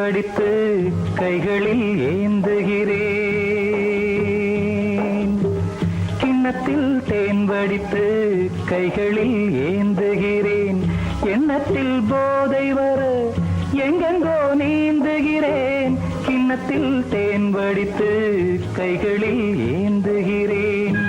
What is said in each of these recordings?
வடித்து கைகளில் ஏந்துகிறேன். கிண்ணத்தில் தேன் வடித்து கைகளில் ஏந்துகிறேன். எண்ணத்தில் போதை வர எங்கெங்கோ நீந்துகிறேன். கிண்ணத்தில் தேன் வடித்து கைகளில் ஏந்துகிறேன்.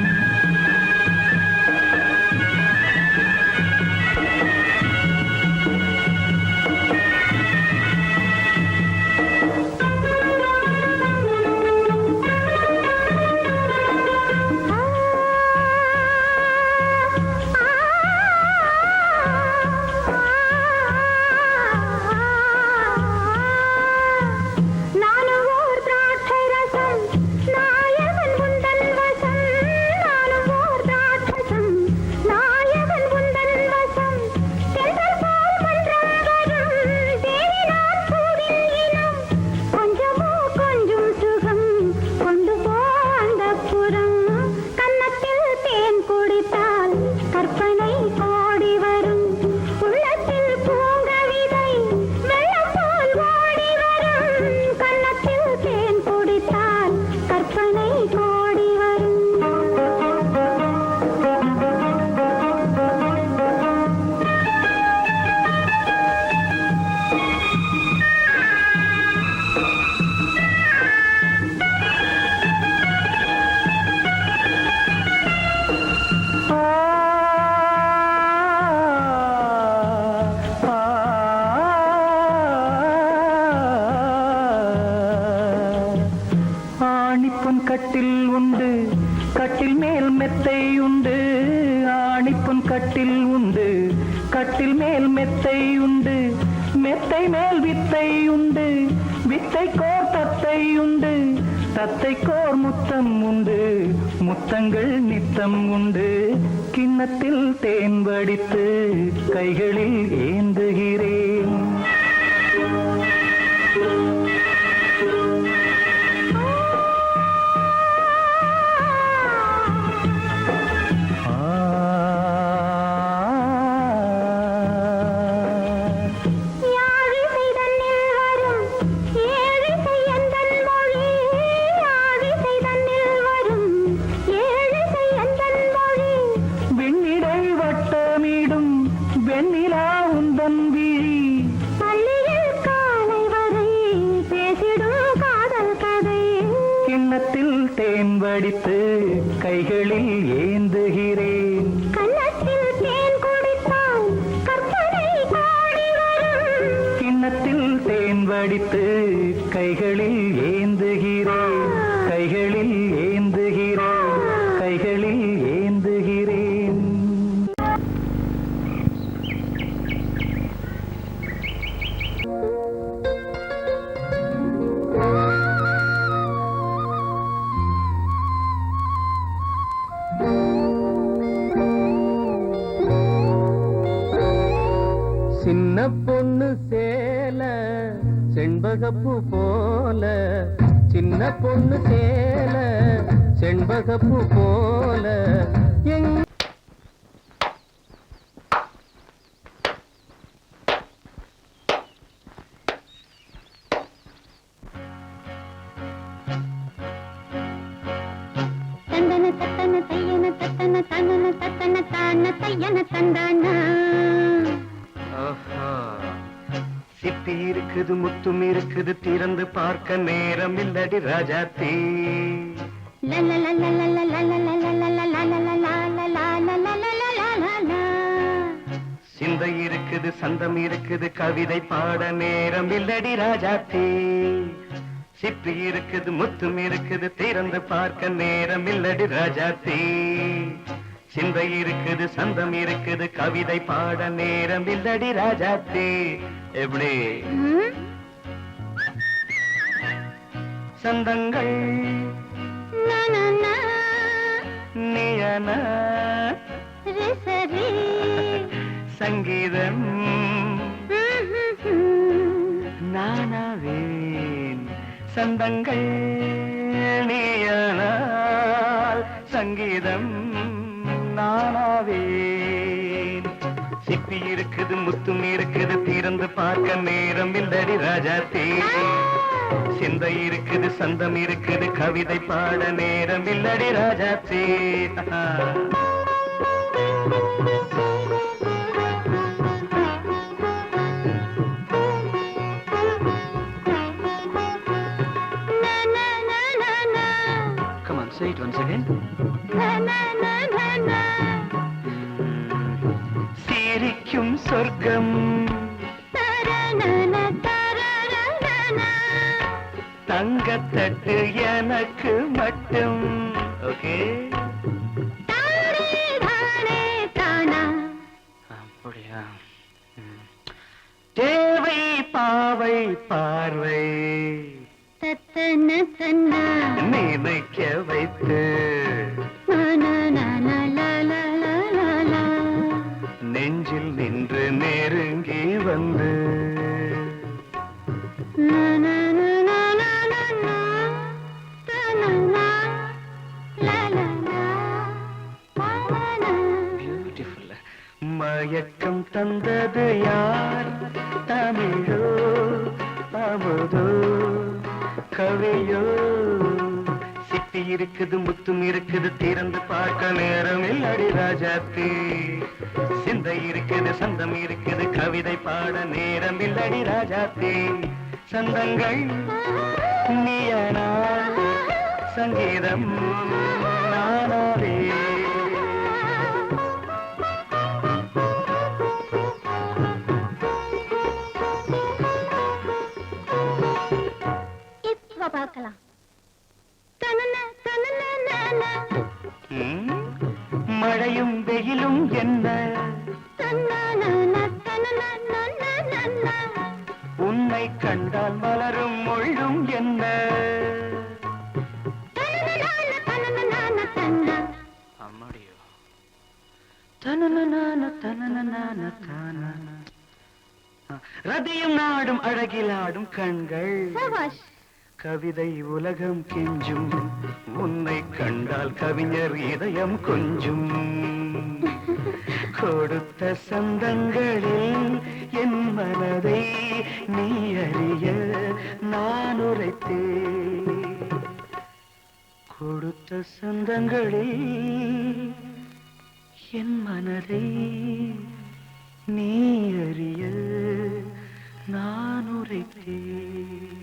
கட்டில் உண்டு, கட்டில் மேல் மெத்தை உண்டு. ஆணிப்பொன் கட்டில் உண்டு, கட்டில் மேல் மெத்தை உண்டு. மெத்தை மேல் வித்தை உண்டு, வித்தை கோர் தத்தை உண்டு. தத்தை கோர் முத்தம் உண்டு, முத்தங்கள் நித்தம் உண்டு. கிண்ணத்தில் தேன் வடித்து கைகளில் ஏந்துகிறேன். கிண்ணத்தில் தேன் வடித்து கைகளில் ஏந்துகிறேன். கண்ணத்தில் தேன் குடித்தால் கற்பனை கோடி வரும். கிண்ணத்தில் தேன் வடித்து கைகளில் ஏந்துகிறேன். கைகளில் ஏந்துகிறேன். கைகளில் ஏந்துகிறேன். சின்ன பொண்ணு சேல செண்பகப்பூ போல, சின்ன பொண்ணு சேல செண்பகப்பூ போல. தந்தன தத்தன தையன தத்தன தனன தத்தன தான தையன தந்தானா. சிப்பி இருக்குது, முத்தும் இருக்குது, திறந்து பார்க்க நேரம் இல்லடி ராஜாத்தி. சிந்தை இருக்குது, சந்தம் இருக்குது, கவிதை பாட நேரம் இல்லடி ராஜாத்தி. சிப்பி இருக்குது, முத்தும் இருக்குது, திறந்து பார்க்க நேரம் இல்லடி ராஜாத்தி. சிந்தை இருக்குது, சந்தம் இருக்குது, கவிதை பாட நேரம் இல்லடி ராஜாத்தி. எப்படி சந்தங்கள் நீயன சங்கீதம் நானாவேன். சந்தங்கள் நீயனால் சங்கீதம் நானாவேன். சிப்பி சிப்பி இருக்குது முத்தும் இருக்குது திறந்து பார்க்க நேரம் இல்லடி ராஜாத்தே சிந்தை இருக்குது சந்தம் இருக்குது கவிதை பாட நேரம் இல்லடி ராஜாத்தே Come on, say it once again. சிரிக்கும் சொர்க்கம் தங்கத்தட்டு எனக்கு மட்டும் ஓகே அப்படியா தேவை பாவை பார்வை நினைக்க வைத்து நெஞ்சில் நின்று நெருங்கி வந்து பியூட்டிஃபுல் மயக்கம் தந்தது யார் தமிழோ அமுதோ கவியோ சிப்பி இருக்குது முத்தும் இருக்குது திறந்து பார்க்க நேரம் இல்லடி ராஜாத்தே சிந்தை இருக்குது சந்தம் இருக்குது கவிதை பாட நேரம் இல்லடி ராஜாத்தே சந்தங்கள் நீயனா சங்கீதம் நானாவே பார்க்கலாம் மழையும் வெயிலும் என்ன உன்னை கண்டால் மலரும் முள்ளும் என்ன அம்மாடியோ ரதியும் நாடும் அழகிலாடும் கண்கள் கவிதை உலகம் கெஞ்சும் உன்னை கண்டால் கவிஞர் இதயம் கொஞ்சும் கொடுத்த சந்தங்களில் என் மனதை நீ அறிய நான் உரைத்தேன் கொடுத்த சந்தங்களில் என் மனதை நீ அறிய நான் உரைத்தேன்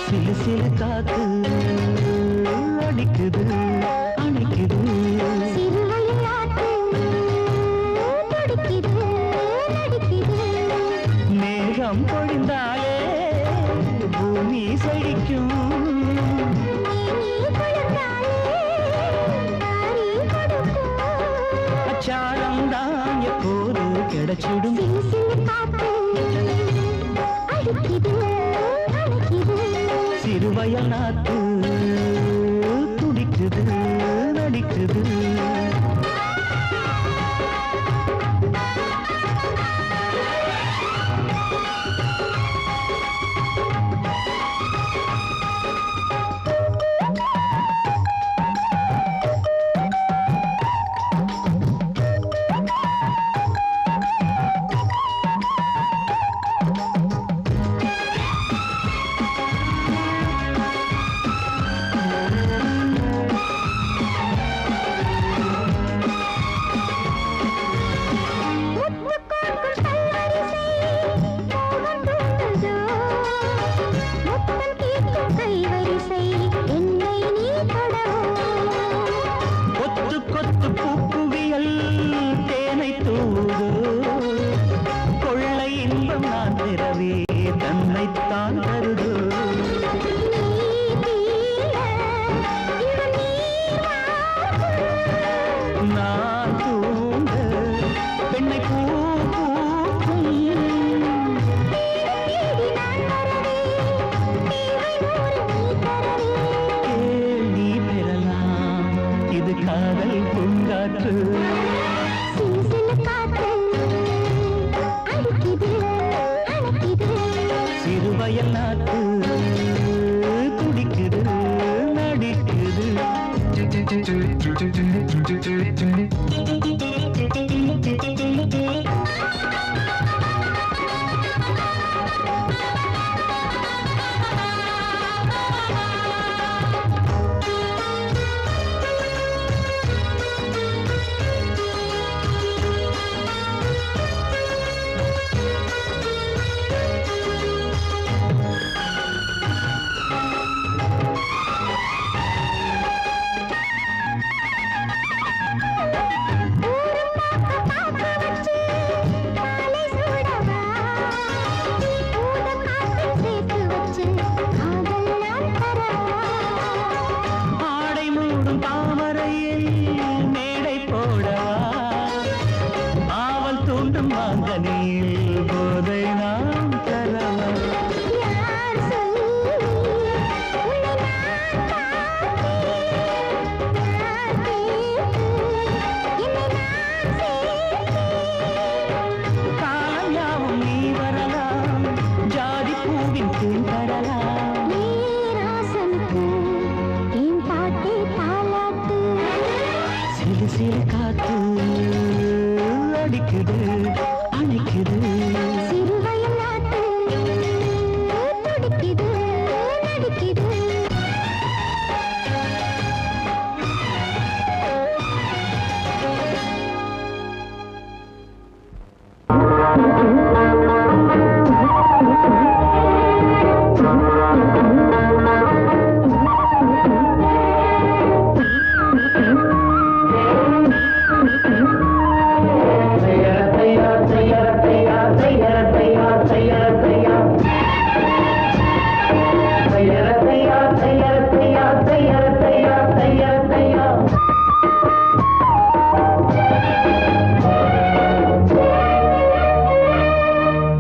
சிலு சிலு காத்து அடிக்குது அணைக்குது மேகம் பொழிந்தாலே பூமி செழிக்கும் அச்சாரம் தான் எப்போது கிடைச்சிடும் சிறுவயல் நாத்து துடிக்குது நடிக்குது காற்று சிலு சிலு காத்து அடிக்குது அணைக்குது சிறுவயல் நாட்டு துடிக்குது நடிக்குது ஆடை மூடும் தாமரையில் மேடை போடவா ஆவல் தூண்டும் மாங்கனியில் போதை நாம் தரவா காலம் யாவும் நீ வரலாம் ஜாதி பூவின் தேன் தரலாம் சிலு சிலு காத்து அடிக்குது அணைக்குது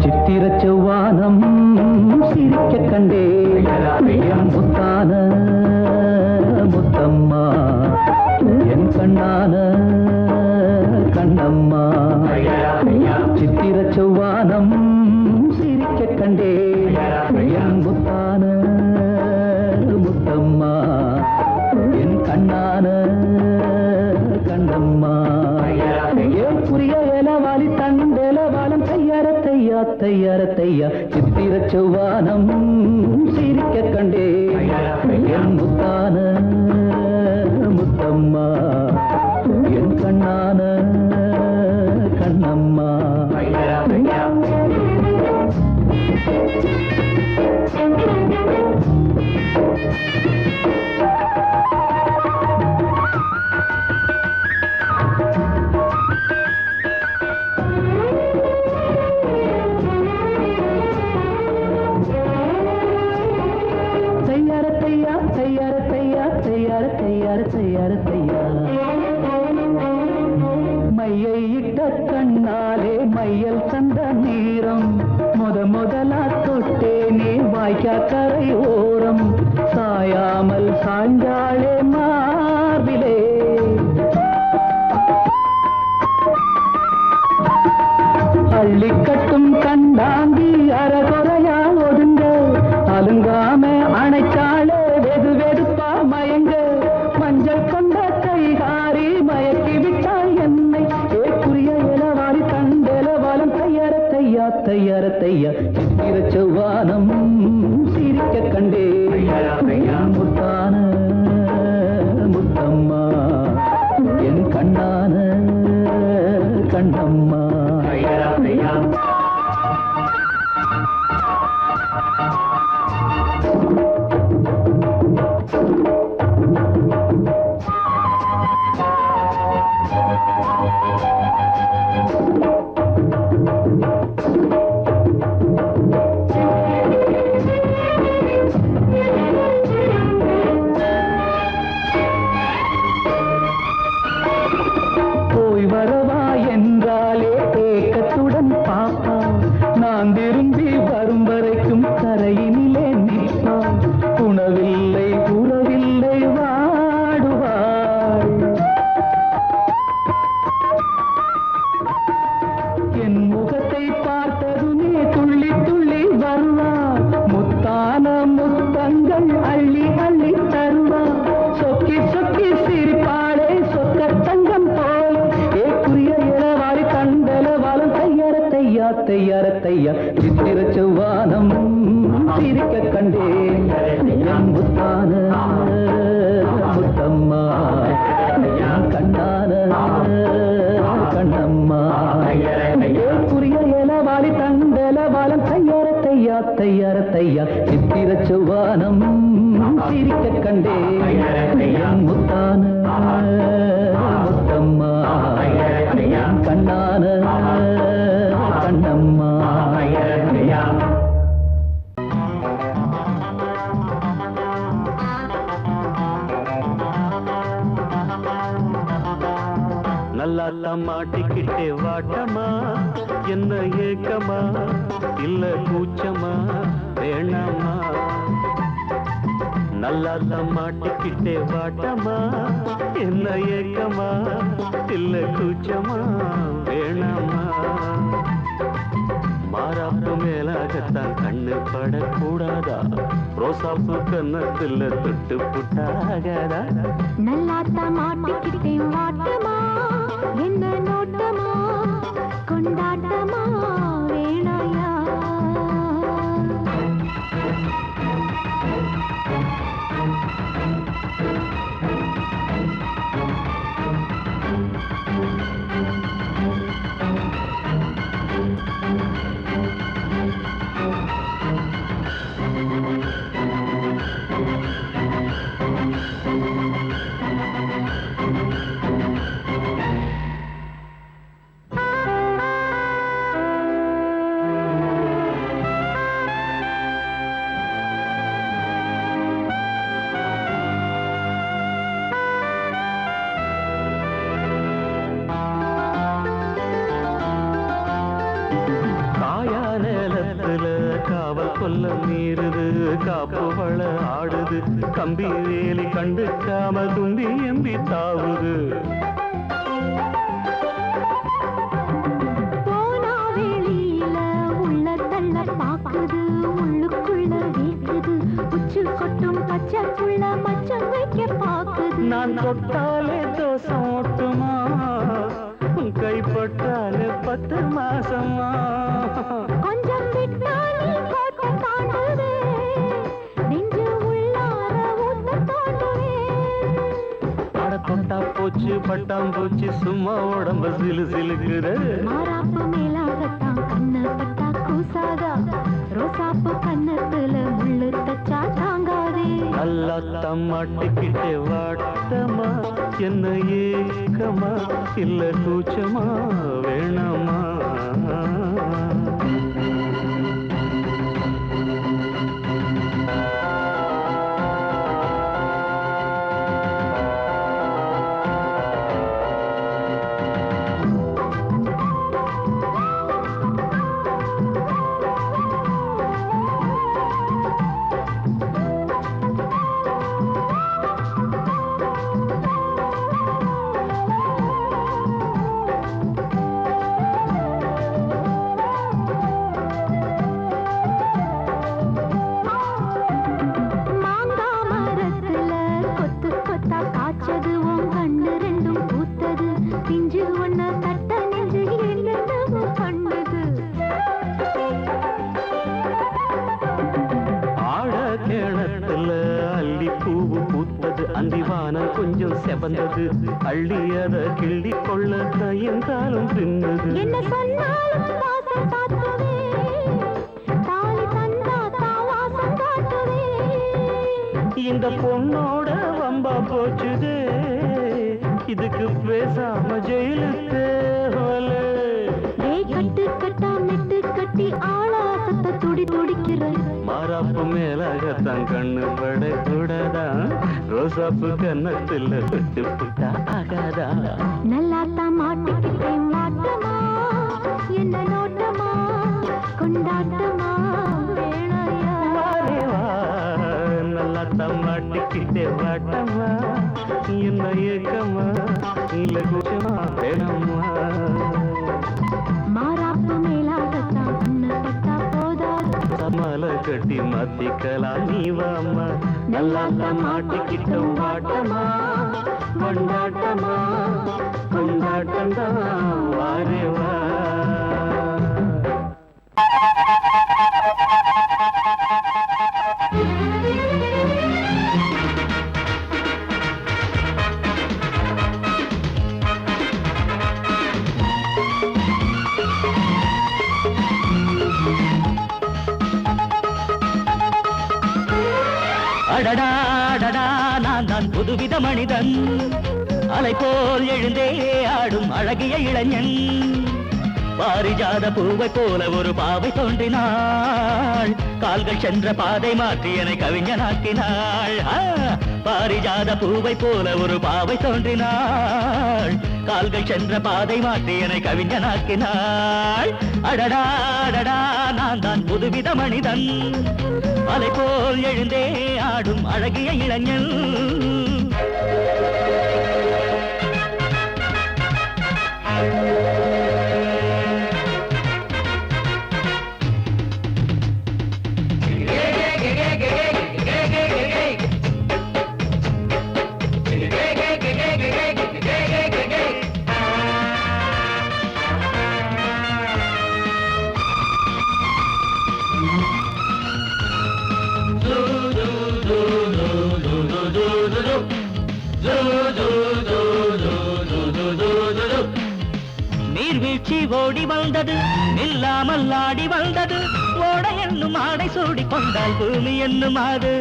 சித்திரச் செவ்வானம் சிரிக்க கண்டே என் முத்தான முத்தம்மா என் கண்ணான கண்ணம்மா சித்திரச் செவ்வானம் சிரிக்க கண்டே என் முத்தான முத்தம்மா என் கண்ணான கண்ணம்மா ஏன் புரிய ஏலவாலி தண்டேலவாலம் தையார தையா தையார தையா சித்திரச் செவ்வானம் சிரிக்க கண்டே என் முத்தான முத்தம்மா என் கண்ணான கண்ணம்மா தையார தையா தையார தையா தையார தையார தையார தையா மையை இட்ட கண்ணாலே மையல் சந்த நீரம் முதலா தொட்டேனே வாய்க்கா கரை ஓரம் சாயாமல் சாஞ்சாளே மார்பிலே அள்ளி கட்டும் கண்டாங்கி அரகுறையா ஒதுங்க அலுங்காம அணைச்சாளே வெது வெதுப்பா மயங்க மஞ்சள் கொண்ட கைகாரி மயக்கி விட்டாள் என்னை ஏக்குரிய இளவாரி தண்டெலவாலம் தையார தையா தையார தையா சித்திரச் செவ்வானம் சிரிக்க கண்டே முத்தான முத்தம்மா என் கண்ணான கண்ணம்மா சிரிக்க கண்டேன் என் முத்தான முத்தம்மா கண்ணான கண்ணம்மா புரிய இலவாளி தண்டலவாளம் தையார தையா தையார தையா சித்திர செவ்வானம் சிரிக்க கண்டேன் என் முத்தான முத்தம்மா கண்ணான கண்ணம்மா நல்லா மாட்டிக்கிட்டே வாட்டமா என்ன ஏக்கமா இல்ல கூச்சமா வேணாமா நல்லா மாட்டிக்கிட்டே வாட்டமா என்ன ஏக்கமா இல்ல கூச்சமா வேணாமா மாறாப்பு மேலாகத்தான் கண்ணு படக்கூடாதா ரோசாப்பு கன்னத்துல தொட்டு புட்டாகாதா நல்லாத்த மாட்டிக்கிட்டே வாட்டமா என்ன நோட்டமா கொண்டாட்டமா வேணாயா கொல்ல மீறுது காப்பு வள ஆடுது கம்பி வேலி கண்டுக்காம தும்பி எம்பி தாவுது போனா வெளியில உள்ள தள்ள பாக்குது உள்ளுக்குள்ள வீக்குது உச்சு கொட்டும் பச்சைக்குள்ள மச்சம் வைக்க பாக்குது நான் தொட்டாலே தோசம் ஓட்டுமா கைப்பட்டாலே 10 மாசமா கொஞ்சம் விட்டாலே கோட்டை தாண்டுவே நெஞ்சு உள்ளார ஊத்த தோண்டுவே அட தொட்டா போச்சு பட்டாம் போச்சு சும்மா உடம்பு சிலு சிலுக்குது மாறாப்பு மேலாகத்தான் கண்ணு பட்டா கூசாதா ரோசாப்பு கண்ணத்துல முள்ளு தச்சா தாங்காதே நல்லா மாட்டிக்கிட்டே வாட்டமா என்ன ஏக்கமா இல்ல கூச்சமா வேணாமா கொஞ்சம் செவந்தது அள்ளியத கிள்ளி கொள்ள தயந்தாலும் தின்னது என்ன சொன்னாலும் வாசம் காட்டுவே தாலி தந்தா தாவாசம் காட்டுவே இந்த பொண்ணோட வம்பா போச்சுதே இதுக்கு பேசாம ஜெயிலுக்கு கட்டு கட்டா மெட்டு கட்டி ஆளாசத்தை துடி துடிக்கிற மாறாப்பு மேலாகத்தான் கண்ணு படக்கூடாதா ரோசாப்பு கன்னத்துல தொட்டு புட்டா ஆகாதா நல்லாத்தான் மாட்டிக்கிட்டே மாட்டமா என்ன நோட்டமா கொண்டாட்டமா வேணையா நல்லாத்தான் மாட்டிக்கிட்டே வாட்டமா என்ன ஏக்கமா இல்ல கூச்சமா வேணாமா மாறாப்பு மேலாகத்தான் கண்ணு பட்டா போதாது மலை கட்டி மத்திக்கலாம் நீ வாமா நல்லாத்தான் மாட்டிக்கிட்டோம் வாட்டமா கொண்டாட்டமா கொண்டாட்டம்தான் வாரேவா Thank you. அடடா அடடா நான் தான் புதுவித மனிதன் அலை போல் எழுந்தே ஆடும் அழகிய இளைஞன் பாரிஜாத பூவை போல ஒரு பாவை தோன்றினாள் கால்கள் சென்ற பாதை மாற்றி என்னை கவிஞனாக்கினாள் பாரிஜாத பூவை போல ஒரு பாவை தோன்றினாள் கால்கள் சென்ற பாதை மாற்றி என்னை கவிஞனாக்கினாள் அடடா அடடா நான் தான் புதுவித மனிதன் அலை போல் எழுந்தே ஆடும் அழகிய இளைஞன் நீர்வீழ்ச்சி ஓடி வந்தது நில்லாமல் ஆடி வந்தது ஓட என்னும் ஆடை சூடி கொண்டால் பூமி என்னும் ஆடு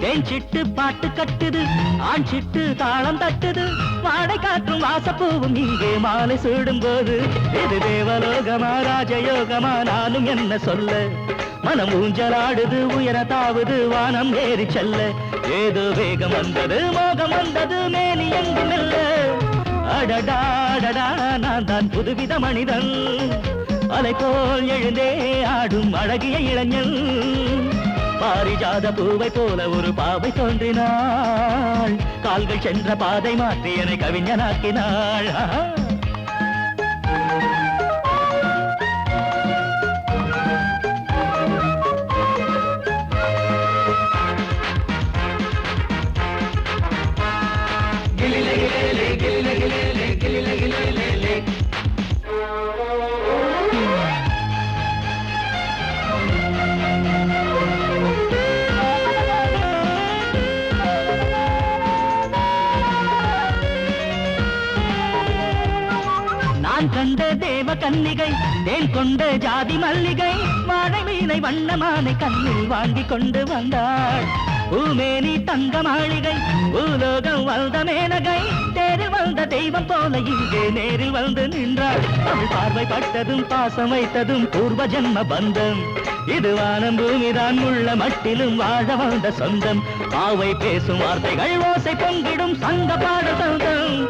தேன் சிட்டு பாட்டு கட்டுது ஆண் சிட்டு தாளம் தட்டுது வாடை காற்றும் வாசப்பூவும் இங்கே மாலை சூடும் போது இது தேவலோகமா ராஜயோகமா நானும் என்ன சொல்ல மனம் ஊஞ்சலாடுது உயர தாவுது வானம் ஏறி செல்ல ஏதோ வேகம் வந்தது மோகம் வந்தது மேனி எங்கும் இல்ல அடடா அடடா நான் தான் புதுவித மனிதன் அலை போல் எழுந்தே ஆடும் அழகிய இளைஞன் பாரிஜாத பூவை போல ஒரு பாவை தோன்றினாள் கால்கள் சென்ற பாதை மாற்றி என்னை கவிஞனாக்கினாள் நான் கண்ட தேவ கன்னிகை தேன் கொண்ட ஜாதி மல்லிகை வாழை மீனை வண்ணமானை கண்ணில் வாங்கி கொண்டு வந்தாள் பூமேனி தங்க மாளிகை பூலோகம் வந்த மேனகை தேரில் வந்த தெய்வம் போல இங்கே நேரில் வந்து நின்றாள் அவள் பார்வை பட்டதும் பாசம் வைத்ததும் பூர்வ ஜென்ம பந்தம் இது வானம் பூமிதான் உள்ள மட்டிலும் வாழ வந்த சொந்தம் பாவை பேசும் வார்த்தைகள் ஓசை பொங்கிடும் சங்க பாட சொந்தம்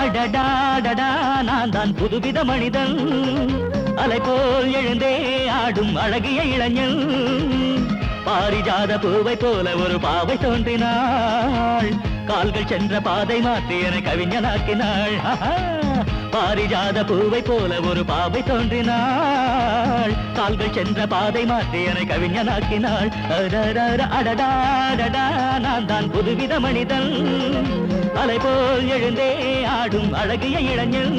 அடடா அடடா நான் தான் புதுவித மனிதன் அலை போல் எழுந்தே ஆடும் அழகிய இளைஞன் பாரிஜாத பூவை போல ஒரு பாவை தோன்றினாள் கால்கள் சென்ற பாதை மாற்றி என்னை கவிஞனாக்கினாள் பாரிஜாத பூவை போல ஒரு பாவை தோன்றினாள் கால்கள் சென்ற பாதை மாற்றி என்னை கவிஞனாக்கினாள் அடடா அடடா நான் தான் புதுவித மனிதன் அலை போல் எழுந்தே ஆடும் அழகிய இளைஞன்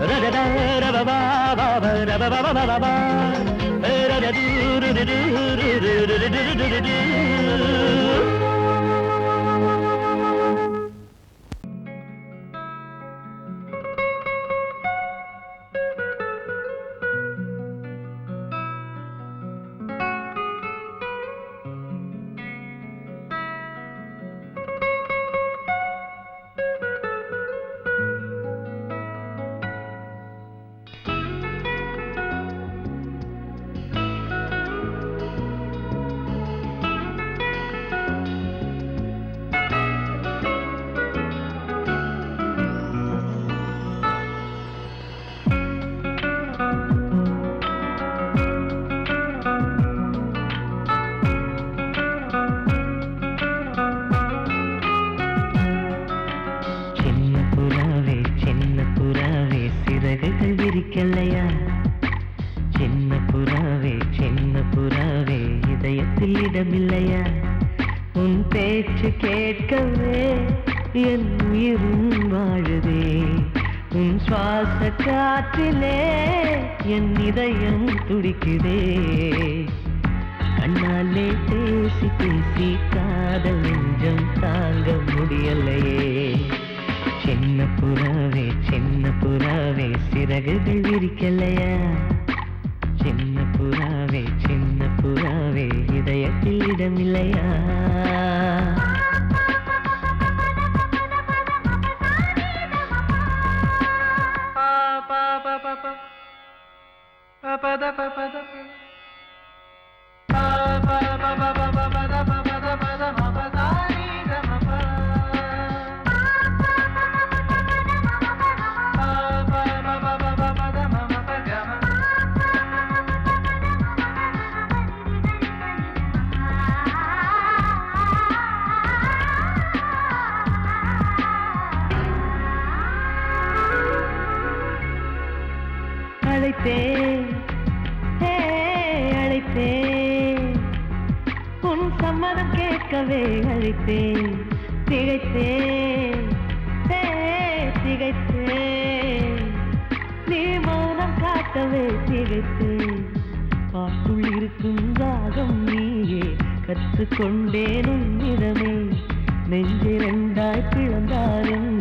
ரதா ரபபா பாபா ரபபா பாபா விரிக்கலையா சின்ன புறாவே இதயத்தில் இடமில்லையா உன் பேச்சு கேட்கவே என் உயிரும் வாழுதே உன் சுவாச காற்றிலே என் இதயம் துடிக்குதே கண்ணாலே பேசி பேசி காதல் நெஞ்சம் தாங்க முடியலையே சின்ன புறாவே சிறகுகள் விரிக்கலையா சின்ன புறாவே இதயத்தில் இடமில்லையா கேட்கவே அழைத்தேன், திகைத்தேன், திகைத்தேன். நீ மௌனம் காட்டவே திகைத்தேன். பாட்டுள் இருக்கும் ராகம் நீயே, கற்றுக்கொண்டேன் உன்னிடமே. நெஞ்சிரண்டாய் பிளந்தாலும்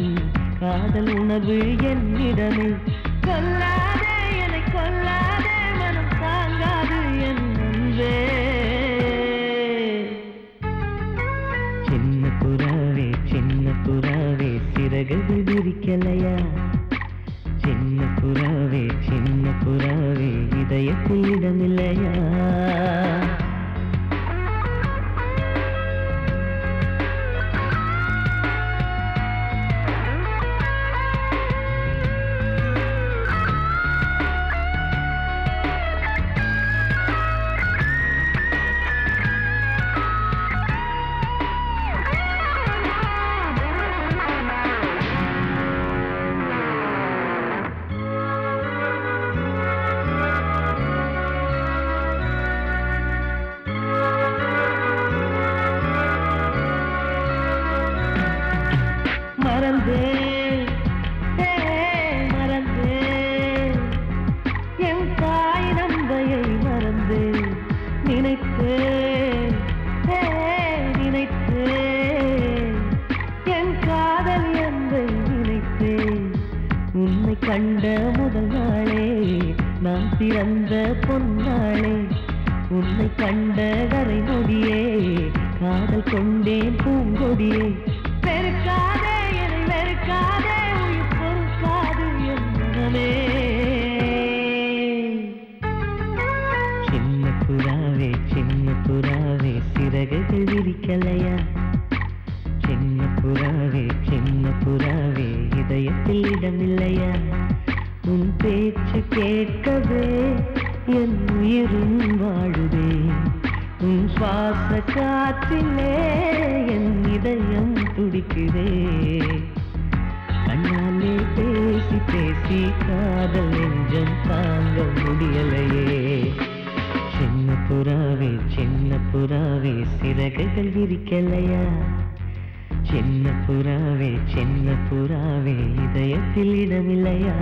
காதல் உணர்வு என்னிடமே. கொல்லாதே என்னை கொல்லாதே, மனம் தாங்காது என் அன்பே. சின்ன புறாவே சின்ன புறாவே சிறகுகள் விரிக்கலையா? சின்ன புறாவே சின்ன புறாவே இதயத்தில் இடமில்லையா? மறந்தேன், மறந்தேன் என் தாய் நந்தையை மறந்தேன். நினைத்தேன், நினைத்தேன் என் காதல் என்பை நினைத்தேன். உன்னை கண்ட முதல் நாளே நான் பிறந்த பொன்னாளே. உன்னை கண்ட கரை நொடியே காதல் கொண்டேன் பூங்கொடியே. வெறுக்காதே என்னை வெறுக்காதே, உயிர் பொறுக்காது என் மனமே. சின்ன புறாவே சின்ன புறாவே சிறகுகள் விரிக்கலையா? சின்ன புறாவே சின்ன புறாவே இதயத்தில் இடமில்லையா? உன் பேச்சு கேட்கவே என் உயிரும் வாழுதே. உன் சுவாச காற்றிலே என் இதயம் துடிக்குதே. கண்ணாலே பேசி பேசி காதல் நெஞ்சம் தாங்க முடியலையே. சின்ன புறாவே சின்ன புறாவே சிறகுகள் விரிக்கலையா? சின்ன புறாவே சின்ன புறாவே இதயத்தில் இடமில்லையா?